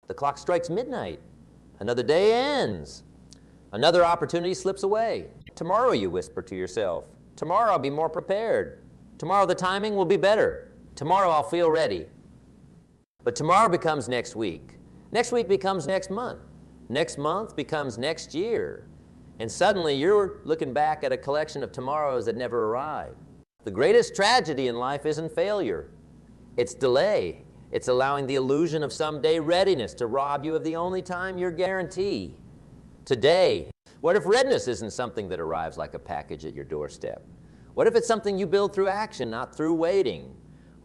The clock strikes midnight. Another day ends. Another opportunity slips away. Tomorrow, you whisper to yourself. Tomorrow I'll be more prepared. Tomorrow the timing will be better. Tomorrow I'll feel ready. But tomorrow becomes next week. Next week becomes next month. Next month becomes next year. And suddenly you're looking back at a collection of tomorrows that never arrived. The greatest tragedy in life isn't failure. It's delay. It's allowing the illusion of someday readiness to rob you of the only time you're guaranteed. Today. What if readiness isn't something that arrives like a package at your doorstep? What if it's something you build through action, not through waiting?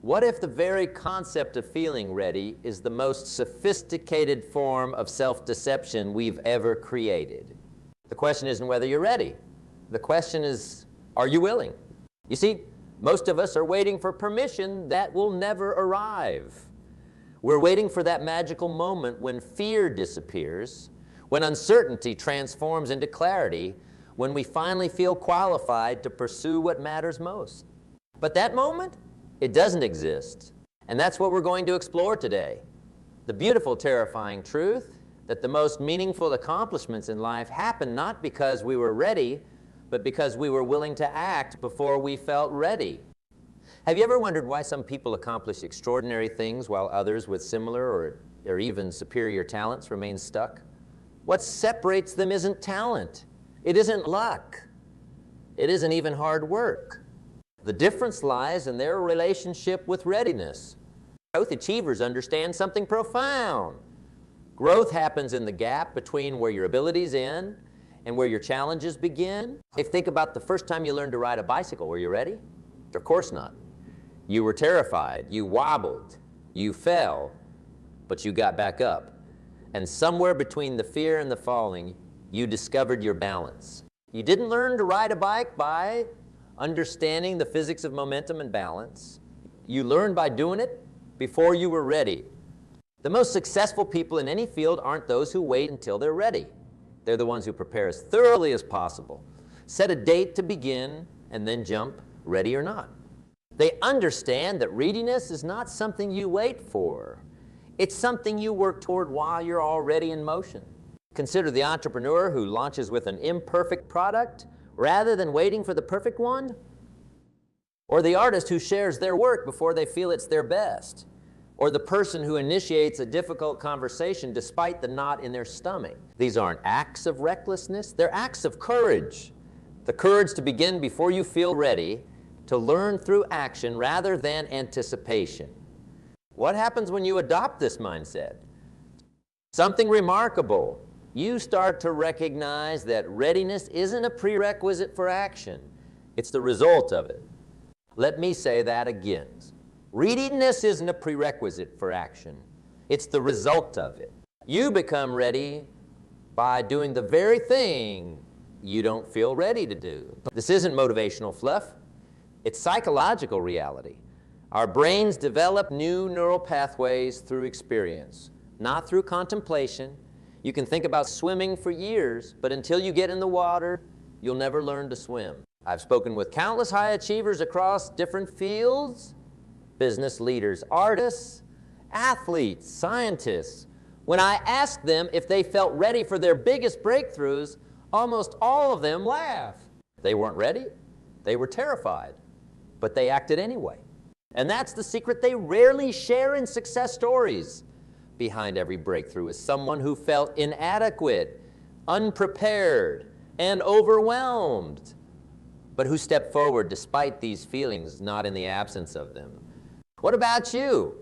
What if the very concept of feeling ready is the most sophisticated form of self-deception we've ever created? The question isn't whether you're ready. The question is, are you willing? You see, most of us are waiting for permission that will never arrive. We're waiting for that magical moment when fear disappears, when uncertainty transforms into clarity, when we finally feel qualified to pursue what matters most. But that moment, it doesn't exist. And that's what we're going to explore today. The beautiful, terrifying truth that the most meaningful accomplishments in life happen not because we were ready, but because we were willing to act before we felt ready. Have you ever wondered why some people accomplish extraordinary things while others with similar or even superior talents remain stuck? What separates them isn't talent. It isn't luck. It isn't even hard work. The difference lies in their relationship with readiness. Growth achievers understand something profound. Growth happens in the gap between where your abilities end and where your challenges begin. If you think about the first time you learned to ride a bicycle, were you ready? Of course not. You were terrified, you wobbled, you fell, but you got back up. And somewhere between the fear and the falling, you discovered your balance. You didn't learn to ride a bike by understanding the physics of momentum and balance. You learned by doing it before you were ready. The most successful people in any field aren't those who wait until they're ready. They're the ones who prepare as thoroughly as possible, set a date to begin, and then jump, ready or not. They understand that readiness is not something you wait for. It's something you work toward while you're already in motion. Consider the entrepreneur who launches with an imperfect product rather than waiting for the perfect one, or the artist who shares their work before they feel it's their best, or the person who initiates a difficult conversation despite the knot in their stomach. These aren't acts of recklessness, they're acts of courage. The courage to begin before you feel ready, to learn through action rather than anticipation. What happens when you adopt this mindset? Something remarkable. You start to recognize that readiness isn't a prerequisite for action. It's the result of it. Let me say that again. Readiness isn't a prerequisite for action. It's the result of it. You become ready by doing the very thing you don't feel ready to do. This isn't motivational fluff. It's psychological reality. Our brains develop new neural pathways through experience, not through contemplation. You can think about swimming for years, but until you get in the water, you'll never learn to swim. I've spoken with countless high achievers across different fields, business leaders, artists, athletes, scientists. When I asked them if they felt ready for their biggest breakthroughs, almost all of them laughed. They weren't ready, they were terrified, but they acted anyway. And that's the secret they rarely share in success stories. Behind every breakthrough is someone who felt inadequate, unprepared, and overwhelmed, but who stepped forward despite these feelings, not in the absence of them. What about you?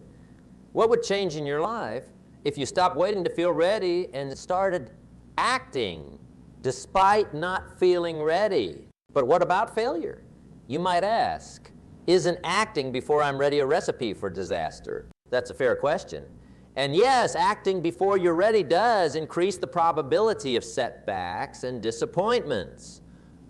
What would change in your life if you stopped waiting to feel ready and started acting despite not feeling ready? But what about failure? You might ask, isn't acting before I'm ready a recipe for disaster? That's a fair question. And yes, acting before you're ready does increase the probability of setbacks and disappointments.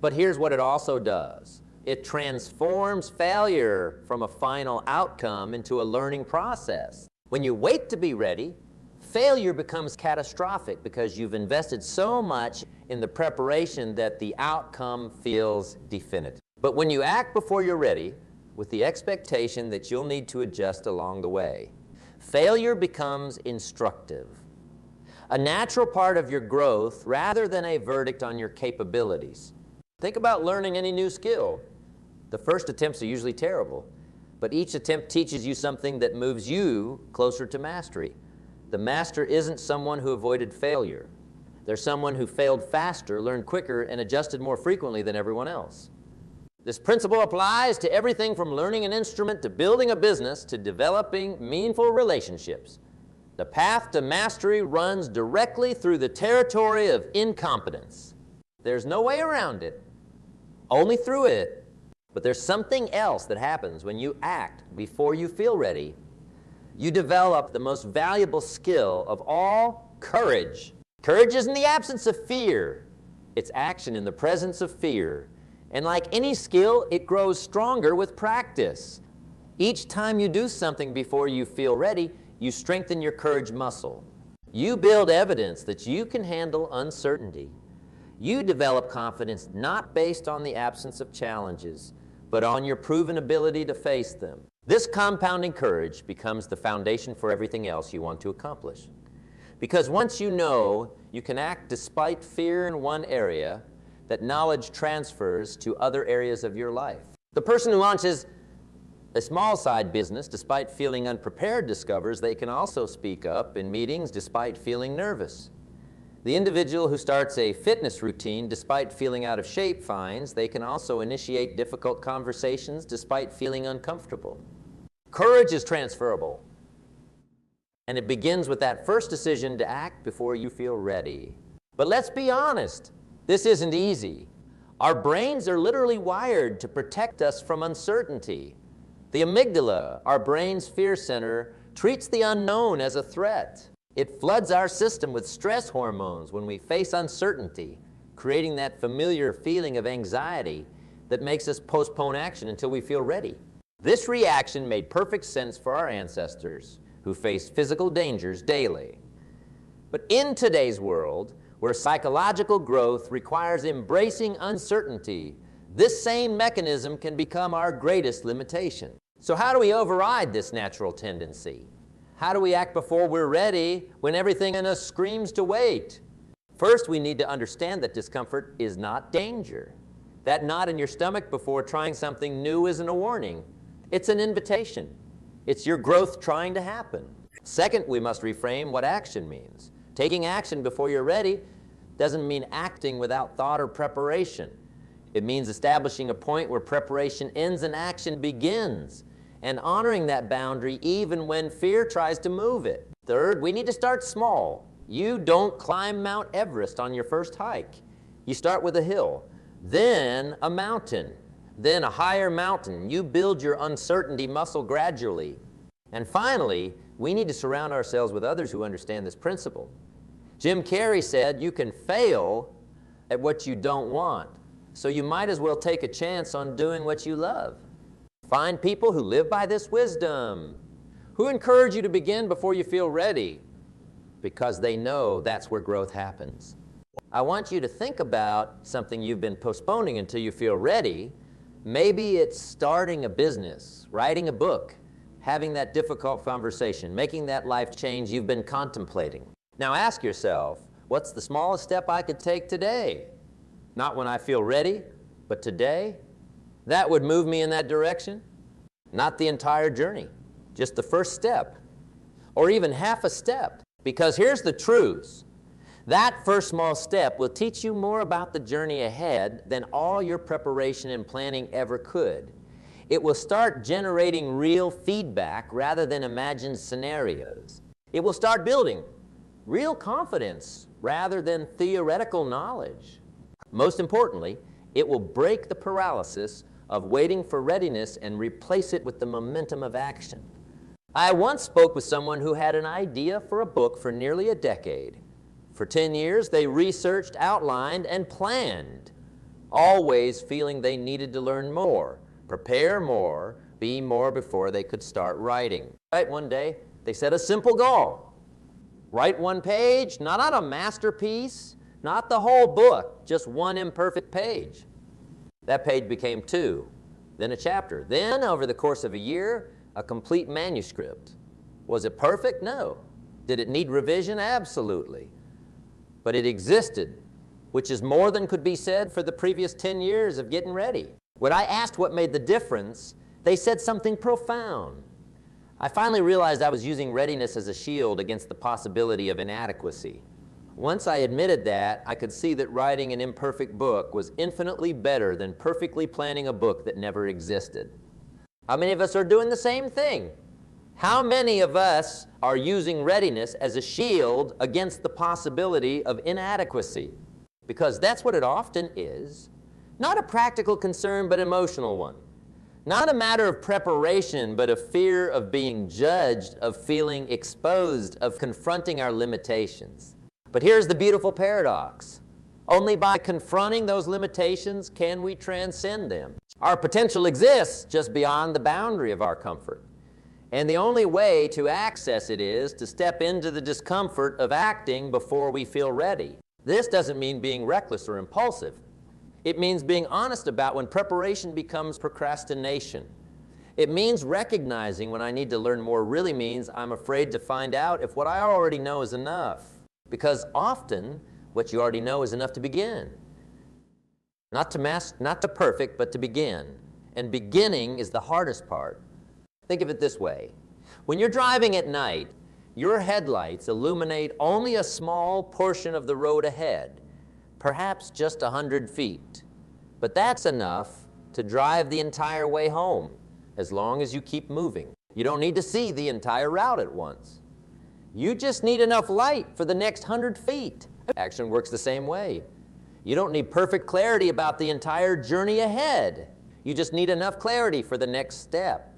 But here's what it also does. It transforms failure from a final outcome into a learning process. When you wait to be ready, failure becomes catastrophic because you've invested so much in the preparation that the outcome feels definitive. But when you act before you're ready, with the expectation that you'll need to adjust along the way, failure becomes instructive. a natural part of your growth rather than a verdict on your capabilities. Think about learning any new skill. The first attempts are usually terrible, but each attempt teaches you something that moves you closer to mastery. The master isn't someone who avoided failure. They're someone who failed faster, learned quicker, and adjusted more frequently than everyone else. This principle applies to everything from learning an instrument to building a business to developing meaningful relationships. The path to mastery runs directly through the territory of incompetence. There's no way around it, only through it. But there's something else that happens when you act before you feel ready. You develop the most valuable skill of all, courage. Courage isn't the absence of fear. It's action in the presence of fear. And like any skill, it grows stronger with practice. Each time you do something before you feel ready, you strengthen your courage muscle. You build evidence that you can handle uncertainty. You develop confidence not based on the absence of challenges, but on your proven ability to face them. This compounding courage becomes the foundation for everything else you want to accomplish. Because once you know you can act despite fear in one area, that knowledge transfers to other areas of your life. The person who launches a small side business despite feeling unprepared discovers they can also speak up in meetings despite feeling nervous. The individual who starts a fitness routine despite feeling out of shape finds they can also initiate difficult conversations despite feeling uncomfortable. Courage is transferable, and it begins with that first decision to act before you feel ready. But let's be honest, this isn't easy. Our brains are literally wired to protect us from uncertainty. The amygdala, our brain's fear center, treats the unknown as a threat. It floods our system with stress hormones when we face uncertainty, creating that familiar feeling of anxiety that makes us postpone action until we feel ready. This reaction made perfect sense for our ancestors who faced physical dangers daily. But in today's world, where psychological growth requires embracing uncertainty, this same mechanism can become our greatest limitation. So how do we override this natural tendency? How do we act before we're ready when everything in us screams to wait? First, we need to understand that discomfort is not danger. That knot in your stomach before trying something new isn't a warning. It's an invitation. It's your growth trying to happen. Second, we must reframe what action means. Taking action before you're ready doesn't mean acting without thought or preparation. It means establishing a point where preparation ends and action begins, and honoring that boundary even when fear tries to move it. Third, we need to start small. You don't climb Mount Everest on your first hike. You start with a hill, then a mountain, then a higher mountain. You build your uncertainty muscle gradually. And finally, we need to surround ourselves with others who understand this principle. Jim Carrey said, you can fail at what you don't want, so you might as well take a chance on doing what you love. Find people who live by this wisdom, who encourage you to begin before you feel ready, because they know that's where growth happens. I want you to think about something you've been postponing until you feel ready. Maybe it's starting a business, writing a book, having that difficult conversation, making that life change you've been contemplating. Now ask yourself, what's the smallest step I could take today? Not when I feel ready, but today? That would move me in that direction? Not the entire journey, just the first step, or even half a step. Because here's the truth. That first small step will teach you more about the journey ahead than all your preparation and planning ever could. It will start generating real feedback rather than imagined scenarios. It will start building real confidence rather than theoretical knowledge. Most importantly, it will break the paralysis of waiting for readiness and replace it with the momentum of action. I once spoke with someone who had an idea for a book for nearly a decade. For 10 years, they researched, outlined, and planned, always feeling they needed to learn more, prepare more, be more before they could start writing. Right, one day, they set a simple goal. Write one page, not a masterpiece, not the whole book, just one imperfect page. That page became 2, then a chapter. Then, over the course of a year, a complete manuscript. Was it perfect? No. Did it need revision? Absolutely. but it existed, which is more than could be said for the previous 10 years of getting ready. When I asked what made the difference, they said something profound. I finally realized I was using readiness as a shield against the possibility of inadequacy. Once I admitted that, I could see that writing an imperfect book was infinitely better than perfectly planning a book that never existed. How many of us are doing the same thing? How many of us are using readiness as a shield against the possibility of inadequacy? Because that's what it often is. Not a practical concern, but an emotional one. Not a matter of preparation, but a fear of being judged, of feeling exposed, of confronting our limitations. But here's the beautiful paradox. Only by confronting those limitations can we transcend them. Our potential exists just beyond the boundary of our comfort. And the only way to access it is to step into the discomfort of acting before we feel ready. This doesn't mean being reckless or impulsive. It means being honest about when preparation becomes procrastination. It means recognizing when I need to learn more really means I'm afraid to find out if what I already know is enough. Because often, what you already know is enough to begin. Not to perfect, but to begin. And beginning is the hardest part. Think of it this way. When you're driving at night, your headlights illuminate only a small portion of the road ahead, perhaps just 100 feet. But that's enough to drive the entire way home, as long as you keep moving. You don't need to see the entire route at once. You just need enough light for the next 100 feet. Action works the same way. You don't need perfect clarity about the entire journey ahead. You just need enough clarity for the next step.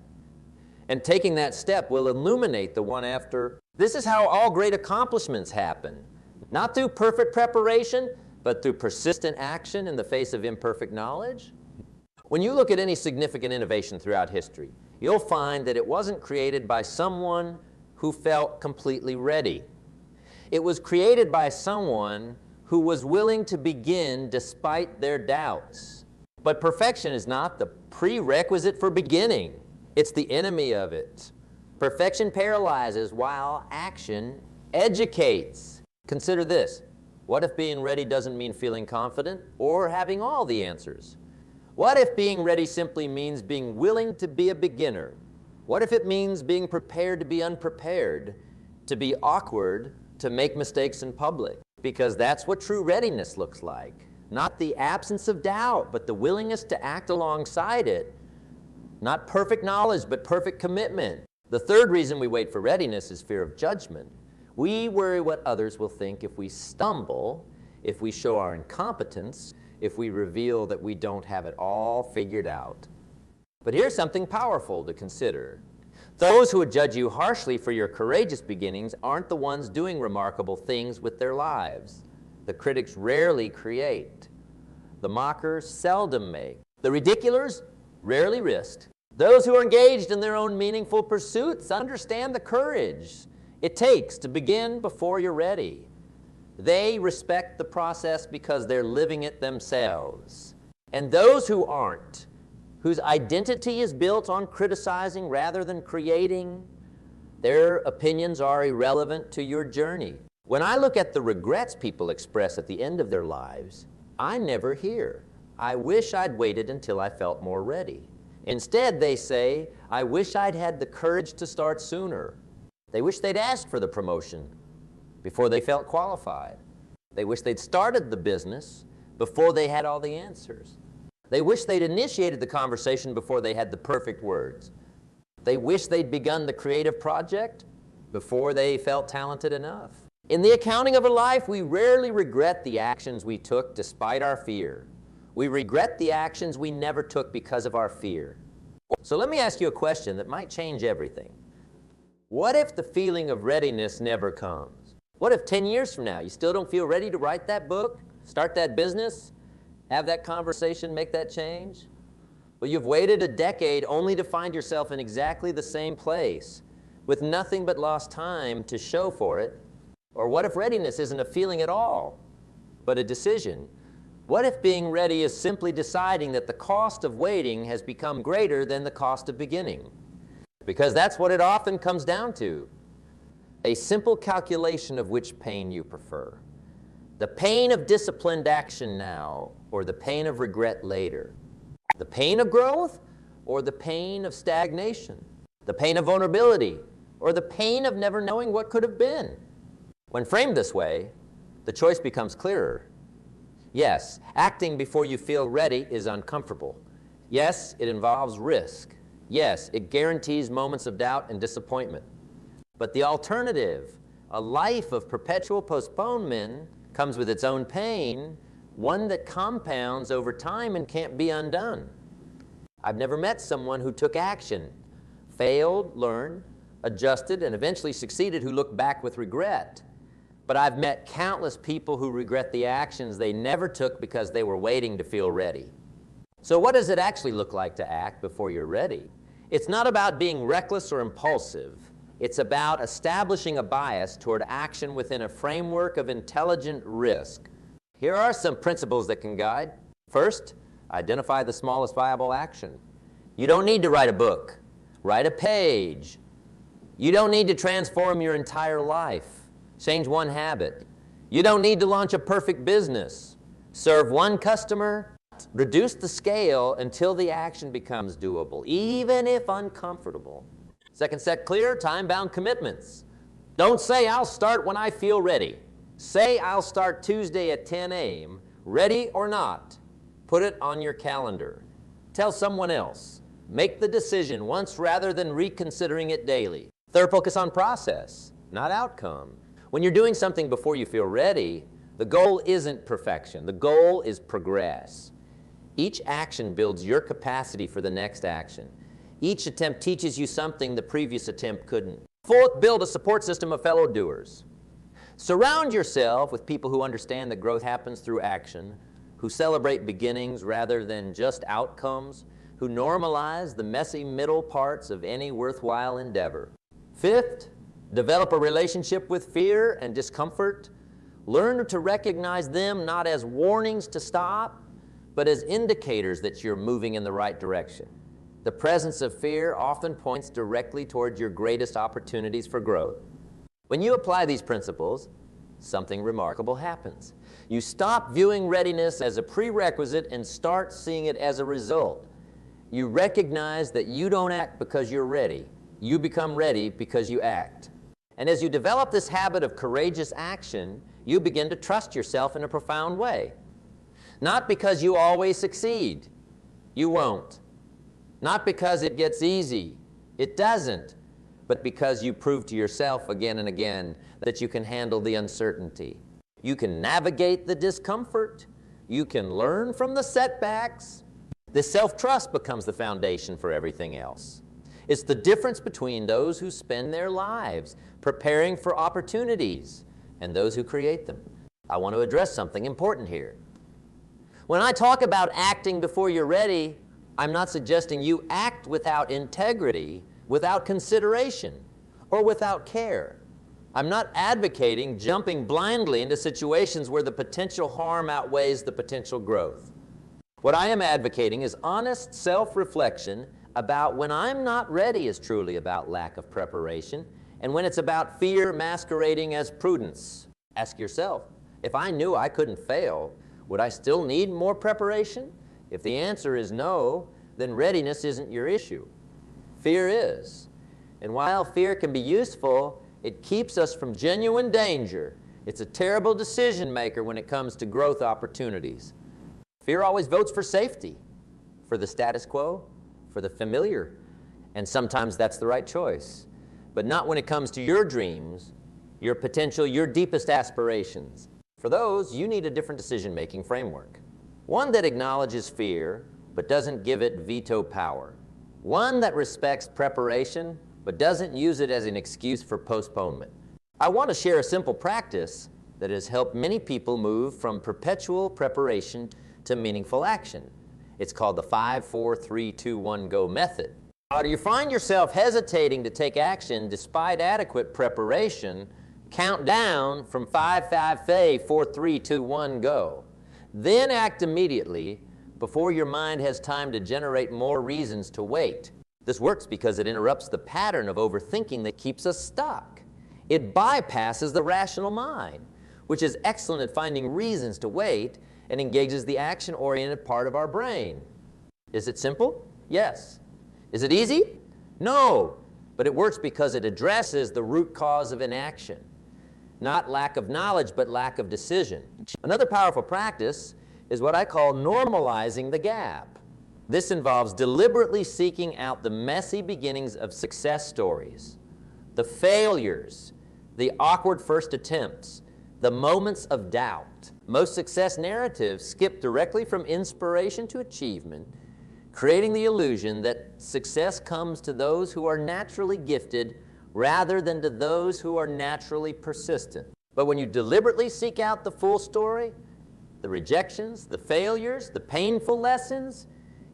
And taking that step will illuminate the one after. This is how all great accomplishments happen. Not through perfect preparation, but through persistent action in the face of imperfect knowledge. When you look at any significant innovation throughout history, you'll find that it wasn't created by someone who felt completely ready. It was created by someone who was willing to begin despite their doubts. But perfection is not the prerequisite for beginning. It's the enemy of it. Perfection paralyzes while action educates. Consider this. What if being ready doesn't mean feeling confident or having all the answers? What if being ready simply means being willing to be a beginner? What if it means being prepared to be unprepared, to be awkward, to make mistakes in public? Because that's what true readiness looks like. Not the absence of doubt, but the willingness to act alongside it. Not perfect knowledge, but perfect commitment. The third reason we wait for readiness is fear of judgment. We worry what others will think if we stumble, if we show our incompetence, if we reveal that we don't have it all figured out. But here's something powerful to consider. Those who would judge you harshly for your courageous beginnings aren't the ones doing remarkable things with their lives. The critics rarely create. The mockers seldom make. The ridiculers rarely risk. Those who are engaged in their own meaningful pursuits understand the courage it takes to begin before you're ready. They respect the process because they're living it themselves. And those who aren't, whose identity is built on criticizing rather than creating, their opinions are irrelevant to your journey. When I look at the regrets people express at the end of their lives, I never hear, "I wish I'd waited until I felt more ready." Instead, they say, "I wish I'd had the courage to start sooner." They wish they'd asked for the promotion before they felt qualified. They wish they'd started the business before they had all the answers. They wish they'd initiated the conversation before they had the perfect words. They wish they'd begun the creative project before they felt talented enough. In the accounting of a life, we rarely regret the actions we took despite our fear. We regret the actions we never took because of our fear. So let me ask you a question that might change everything. What if the feeling of readiness never comes? What if 10 years from now you still don't feel ready to write that book, start that business, have that conversation, make that change? Well, you've waited a decade only to find yourself in exactly the same place with nothing but lost time to show for it. Or what if readiness isn't a feeling at all, but a decision? What if being ready is simply deciding that the cost of waiting has become greater than the cost of beginning? Because that's what it often comes down to. A simple calculation of which pain you prefer. The pain of disciplined action now, or the pain of regret later? The pain of growth, or the pain of stagnation? The pain of vulnerability, or the pain of never knowing what could have been? When framed this way, the choice becomes clearer. Yes, acting before you feel ready is uncomfortable. Yes, it involves risk. Yes, it guarantees moments of doubt and disappointment. But the alternative, a life of perpetual postponement, comes with its own pain, one that compounds over time and can't be undone. I've never met someone who took action, failed, learned, adjusted, and eventually succeeded who looked back with regret. But I've met countless people who regret the actions they never took because they were waiting to feel ready. So what does it actually look like to act before you're ready? It's not about being reckless or impulsive. It's about establishing a bias toward action within a framework of intelligent risk. Here are some principles that can guide. First, identify the smallest viable action. You don't need to write a book. Write a page. You don't need to transform your entire life. Change one habit. You don't need to launch a perfect business. Serve one customer. Reduce the scale until the action becomes doable, even if uncomfortable. Second, set clear, time-bound commitments. Don't say, I'll start when I feel ready. Say, I'll start Tuesday at 10 a.m., ready or not. Put it on your calendar. Tell someone else. Make the decision once rather than reconsidering it daily. Third, focus on process, not outcome. When you're doing something before you feel ready, the goal isn't perfection. The goal is progress. Each action builds your capacity for the next action. Each attempt teaches you something the previous attempt couldn't. Fourth, build a support system of fellow doers. Surround yourself with people who understand that growth happens through action, who celebrate beginnings rather than just outcomes, who normalize the messy middle parts of any worthwhile endeavor. Fifth, develop a relationship with fear and discomfort. Learn to recognize them not as warnings to stop, but as indicators that you're moving in the right direction. The presence of fear often points directly towards your greatest opportunities for growth. When you apply these principles, something remarkable happens. You stop viewing readiness as a prerequisite and start seeing it as a result. You recognize that you don't act because you're ready. You become ready because you act. And as you develop this habit of courageous action, you begin to trust yourself in a profound way. Not because you always succeed. You won't. Not because it gets easy. It doesn't. But because you prove to yourself again and again that you can handle the uncertainty. You can navigate the discomfort. You can learn from the setbacks. This self-trust becomes the foundation for everything else. It's the difference between those who spend their lives preparing for opportunities and those who create them. I want to address something important here. When I talk about acting before you're ready, I'm not suggesting you act without integrity, without consideration, or without care. I'm not advocating jumping blindly into situations where the potential harm outweighs the potential growth. What I am advocating is honest self-reflection about when I'm not ready is truly about lack of preparation, and when it's about fear masquerading as prudence. Ask yourself, if I knew I couldn't fail, would I still need more preparation? If the answer is no, then readiness isn't your issue. Fear is. And while fear can be useful, it keeps us from genuine danger. It's a terrible decision maker when it comes to growth opportunities. Fear always votes for safety, for the status quo, for the familiar. And sometimes that's the right choice. But not when it comes to your dreams, your potential, your deepest aspirations. For those, you need a different decision-making framework. One that acknowledges fear, but doesn't give it veto power. One that respects preparation, but doesn't use it as an excuse for postponement. I want to share a simple practice that has helped many people move from perpetual preparation to meaningful action. It's called the 5, 4, 3, 2, 1, go method. Do you find yourself hesitating to take action despite adequate preparation? Count down from 5, 4, 3, 2, 1, go. Then act immediately before your mind has time to generate more reasons to wait. This works because it interrupts the pattern of overthinking that keeps us stuck. It bypasses the rational mind. which is excellent at finding reasons to wait and engages the action-oriented part of our brain. Is it simple? Yes. Is it easy? No. But it works because it addresses the root cause of inaction. Not lack of knowledge, but lack of decision. Another powerful practice is what I call normalizing the gap. This involves deliberately seeking out the messy beginnings of success stories, the failures, the awkward first attempts, the moments of doubt. Most success narratives skip directly from inspiration to achievement, creating the illusion that success comes to those who are naturally gifted rather than to those who are naturally persistent. But when you deliberately seek out the full story, the rejections, the failures, the painful lessons,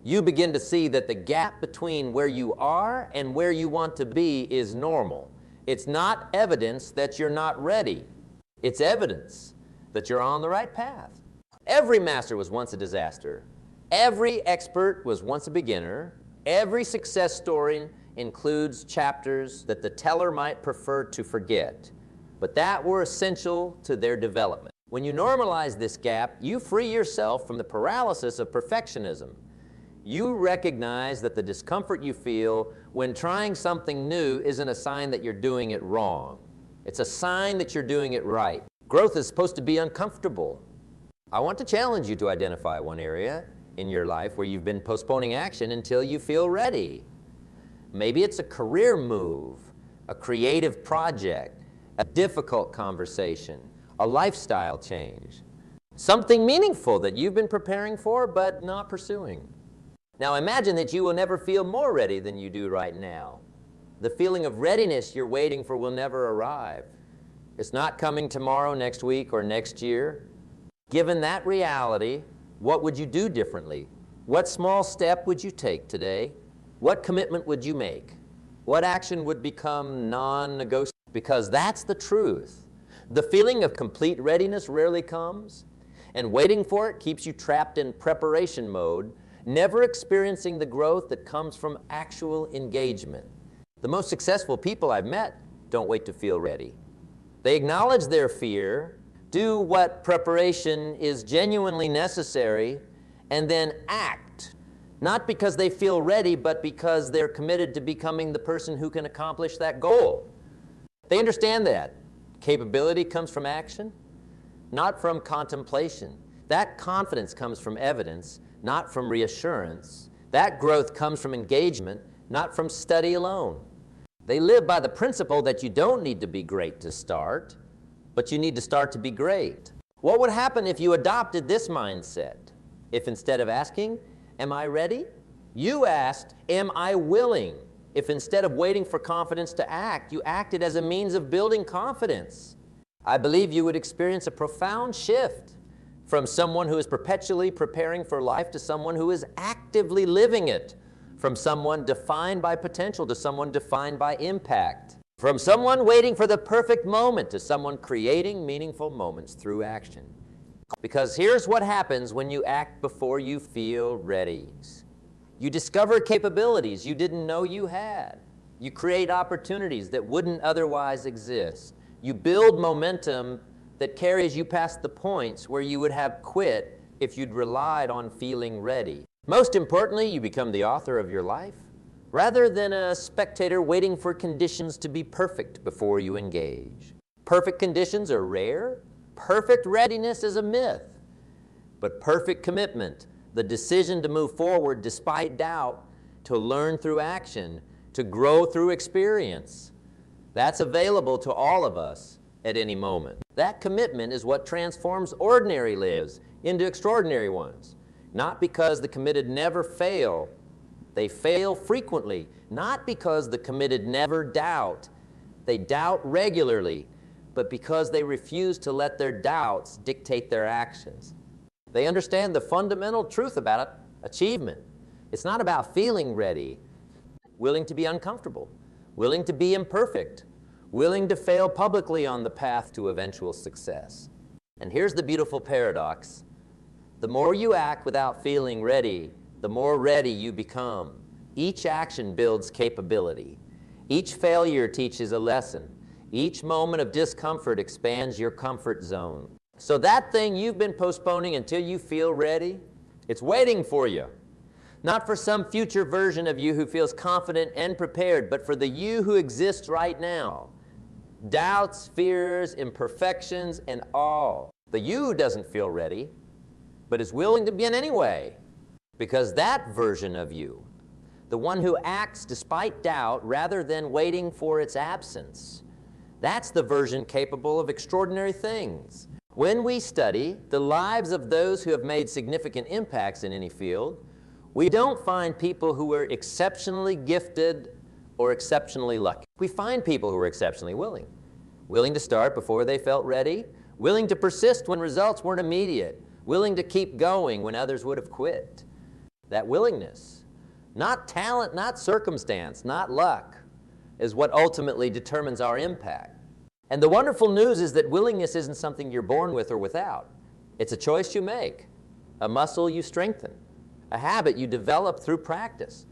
you begin to see that the gap between where you are and where you want to be is normal. It's not evidence that you're not ready. It's evidence that you're on the right path. Every master was once a disaster. Every expert was once a beginner. Every success story includes chapters that the teller might prefer to forget, but that were essential to their development. When you normalize this gap, you free yourself from the paralysis of perfectionism. You recognize that the discomfort you feel when trying something new isn't a sign that you're doing it wrong. It's a sign that you're doing it right. Growth is supposed to be uncomfortable. I want to challenge you to identify one area in your life where you've been postponing action until you feel ready. Maybe it's a career move, a creative project, a difficult conversation, a lifestyle change, something meaningful that you've been preparing for but not pursuing. Now imagine that you will never feel more ready than you do right now. The feeling of readiness you're waiting for will never arrive. It's not coming tomorrow, next week, or next year. Given that reality, what would you do differently? What small step would you take today? What commitment would you make? What action would become non-negotiable? Because that's the truth. The feeling of complete readiness rarely comes, and waiting for it keeps you trapped in preparation mode, never experiencing the growth that comes from actual engagement. The most successful people I've met don't wait to feel ready. They acknowledge their fear, do what preparation is genuinely necessary, and then act. Not because they feel ready, but because they're committed to becoming the person who can accomplish that goal. They understand that capability comes from action, not from contemplation. That confidence comes from evidence, not from reassurance. That growth comes from engagement, not from study alone. They live by the principle that you don't need to be great to start, but you need to start to be great. What would happen if you adopted this mindset? If instead of asking, "Am I ready?" you asked, "Am I willing?" If instead of waiting for confidence to act, you acted as a means of building confidence, I believe you would experience a profound shift from someone who is perpetually preparing for life to someone who is actively living it, from someone defined by potential to someone defined by impact, from someone waiting for the perfect moment to someone creating meaningful moments through action. Because here's what happens when you act before you feel ready. You discover capabilities you didn't know you had. You create opportunities that wouldn't otherwise exist. You build momentum that carries you past the points where you would have quit if you'd relied on feeling ready. Most importantly, you become the author of your life, rather than a spectator waiting for conditions to be perfect before you engage. Perfect conditions are rare. Perfect readiness is a myth. But perfect commitment, the decision to move forward despite doubt, to learn through action, to grow through experience, that's available to all of us at any moment. That commitment is what transforms ordinary lives into extraordinary ones. Not because the committed never fail, they fail frequently. Not because the committed never doubt, they doubt regularly, but because they refuse to let their doubts dictate their actions. They understand the fundamental truth about achievement. It's not about feeling ready, willing to be uncomfortable, willing to be imperfect, willing to fail publicly on the path to eventual success. And here's the beautiful paradox. The more you act without feeling ready, the more ready you become. Each action builds capability. Each failure teaches a lesson. Each moment of discomfort expands your comfort zone. So that thing you've been postponing until you feel ready, it's waiting for you. Not for some future version of you who feels confident and prepared, but for the you who exists right now. Doubts, fears, imperfections, and all. The you who doesn't feel ready, but is willing to begin anyway. Because that version of you, the one who acts despite doubt rather than waiting for its absence, that's the version capable of extraordinary things. When we study the lives of those who have made significant impacts in any field, we don't find people who were exceptionally gifted or exceptionally lucky. We find people who were exceptionally willing. Willing to start before they felt ready, willing to persist when results weren't immediate, willing to keep going when others would have quit. That willingness, not talent, not circumstance, not luck, is what ultimately determines our impact. And the wonderful news is that willingness isn't something you're born with or without. It's a choice you make, a muscle you strengthen, a habit you develop through practice.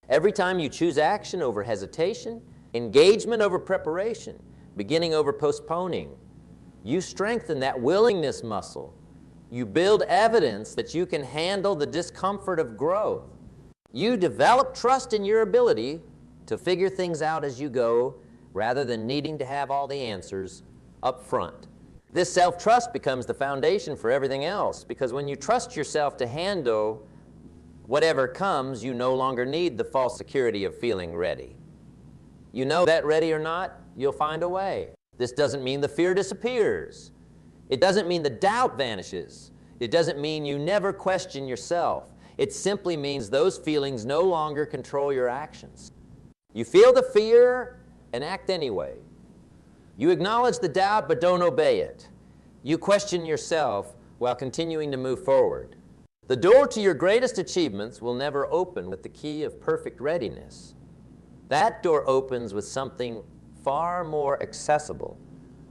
Every time you choose action over hesitation, engagement over preparation, beginning over postponing, you strengthen that willingness muscle. You build evidence that you can handle the discomfort of growth. You develop trust in your ability to figure things out as you go, rather than needing to have all the answers up front. This self-trust becomes the foundation for everything else, because when you trust yourself to handle whatever comes, you no longer need the false security of feeling ready. You know that ready or not, you'll find a way. This doesn't mean the fear disappears. It doesn't mean the doubt vanishes. It doesn't mean you never question yourself. It simply means those feelings no longer control your actions. You feel the fear and act anyway. You acknowledge the doubt but don't obey it. You question yourself while continuing to move forward. The door to your greatest achievements will never open with the key of perfect readiness. That door opens with something far more accessible,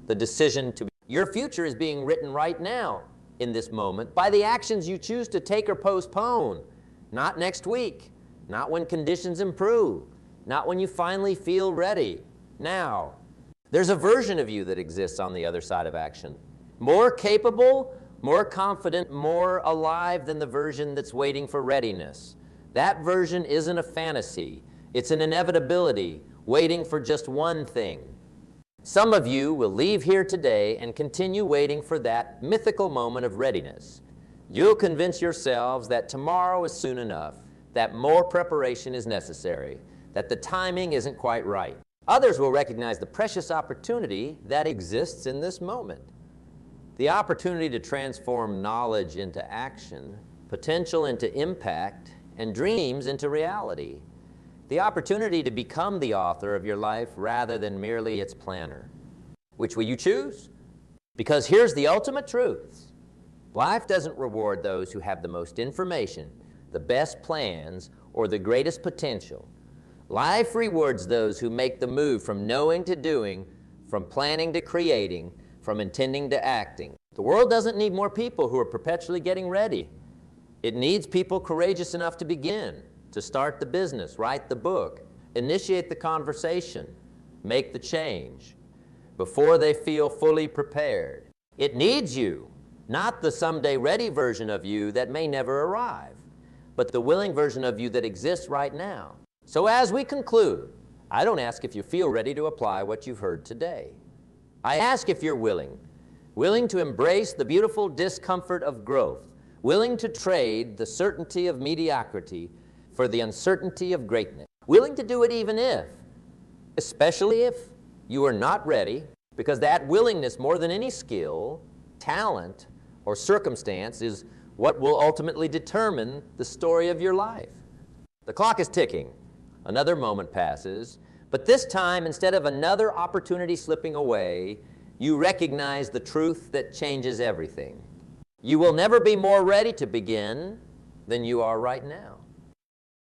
the decision to be. Your future is being written right now in this moment by the actions you choose to take or postpone, not next week, not when conditions improve, not when you finally feel ready. Now, there's a version of you that exists on the other side of action. More capable, more confident, more alive than the version that's waiting for readiness. That version isn't a fantasy. It's an inevitability, waiting for just one thing. Some of you will leave here today and continue waiting for that mythical moment of readiness. You'll convince yourselves that tomorrow is soon enough, that more preparation is necessary, that the timing isn't quite right. Others will recognize the precious opportunity that exists in this moment. The opportunity to transform knowledge into action, potential into impact, and dreams into reality. The opportunity to become the author of your life rather than merely its planner. Which will you choose? Because here's the ultimate truth. Life doesn't reward those who have the most information, the best plans, or the greatest potential. Life rewards those who make the move from knowing to doing, from planning to creating, from intending to acting. The world doesn't need more people who are perpetually getting ready. It needs people courageous enough to begin, to start the business, write the book, initiate the conversation, make the change, before they feel fully prepared. It needs you, not the someday ready version of you that may never arrive, but the willing version of you that exists right now. So as we conclude, I don't ask if you feel ready to apply what you've heard today. I ask if you're willing to embrace the beautiful discomfort of growth, willing to trade the certainty of mediocrity for the uncertainty of greatness, willing to do it even if, especially if you are not ready, because that willingness, more than any skill, talent, or circumstance, is what will ultimately determine the story of your life. The clock is ticking. Another moment passes, but this time, instead of another opportunity slipping away, you recognize the truth that changes everything. You will never be more ready to begin than you are right now.